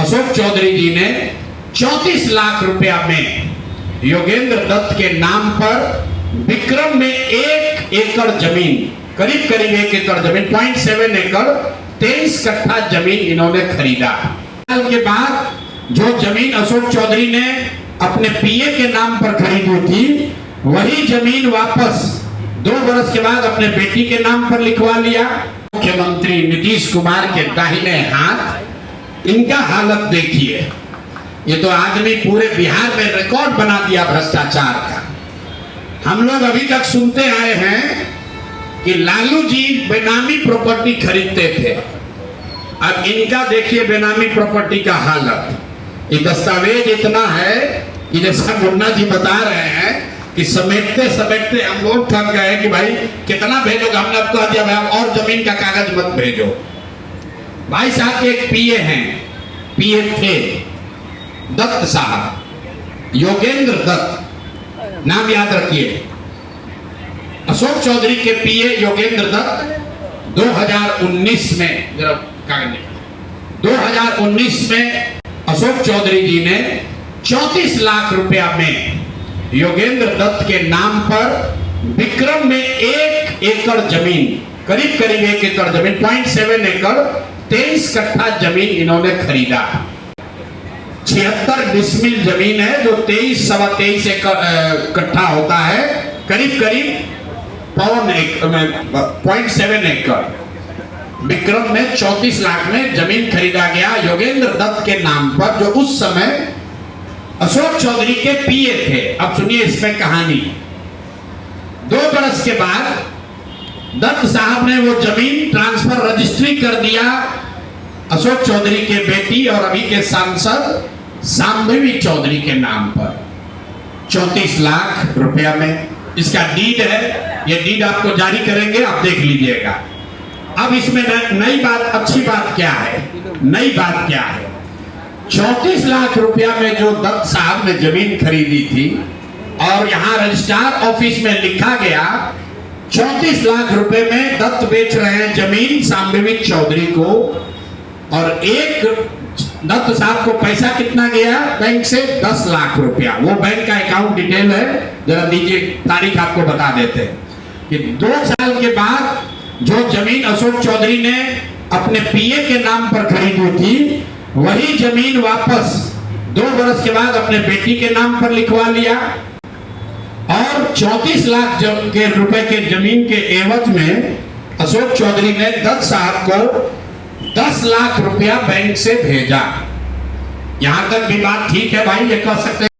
अशोक चौधरी जी ने 34 लाख रुपया में योगेंद्र दत्त के नाम पर विक्रम में 1 एकड़ जमीन, करीब 1 एकड़ जमीन, 0.7 एकड़ 23 कट्ठा जमीन इन्होंने खरीदा। साल के बाद जो जमीन अशोक चौधरी ने अपने पीए के नाम पर खरीदी थी, वही जमीन वापस 2 वर्ष के बाद अपने बेटी के नाम पर लिखवा लिया। मुख्यमंत्री नीतीश कुमार के दाहिने हाथ, इनका हालत देखिए। ये तो आदमी पूरे बिहार में रिकॉर्ड बना दिया भ्रष्टाचार का। हम लोग अभी तक सुनते आए हैं कि लालू जी बेनामी प्रॉपर्टी खरीदते थे। अब इनका देखिए बेनामी प्रॉपर्टी का हालत। ये दस्तावेज इतना है कि जैसा मुन्ना जी बता रहे हैं कि समेटते समेटते हम लोग थक गए कि भाई कितना भेजोगे। हमने अब कह दिया भाई और जमीन का कागज मत भेजो। भाई साहब के एक पीए हैं, पीए थे दत्त साहब, योगेंद्र दत्त, नाम याद रखिए। अशोक चौधरी के पीए योगेंद्र दत्त 2019 में, जरा कागज 2019 में अशोक चौधरी जी ने 34 लाख रुपया में योगेंद्र दत्त के नाम पर विक्रम में 1 एकड़ जमीन, करीब 1 एकड़ जमीन, 0.7 एकड़ 23 कट्ठा जमीन इन्होंने खरीदा। 76 डिसमिल जमीन है जो 23-23 कट्ठा होता है, करीब 0.7 एकड़। विक्रम में 34 लाख में जमीन खरीदा गया योगेंद्र दत्त के नाम पर, जो उस समय अशोक चौधरी के पीए थे। अब सुनिए इसमें कहानी। 2 वर्ष के बाद दत्त साहब ने वो जमीन ट्रांसफर रजिस्ट्री कर दिया अशोक चौधरी के बेटी और अभी के सांसद शांभवी चौधरी के नाम पर 34 लाख रुपया में। इसका डीड है, ये डीड आपको जारी करेंगे, आप देख लीजिएगा। अब इसमें नई बात, अच्छी बात क्या है, नई बात क्या है? 34 लाख रुपया में जो दत्त साहब ने जमीन खरीदी थी और यहाँ रजिस्ट्रार ऑफिस में लिखा गया 34 लाख रुपए में दत्त बेच रहे हैं जमीन शांभवी चौधरी को, और एक दत्त साहब को पैसा कितना गया बैंक से? 10 लाख रुपया। वो बैंक का अकाउंट डिटेल है, जरा दीजिए, तारीख आपको बता देते हैं कि 2 साल के बाद जो जमीन अशोक चौधरी ने अपने पीए के नाम पर खरीदी थी, वही जमीन वापस 2 वर्ष के बाद अपने बेटी के नाम पर लिखवा लिया, और 34 लाख के रुपए के जमीन के एवज में अशोक चौधरी ने दत्त साहब को 10 लाख रुपया बैंक से भेजा। यहां तक भी बात ठीक है भाई, ये कह सकते हैं।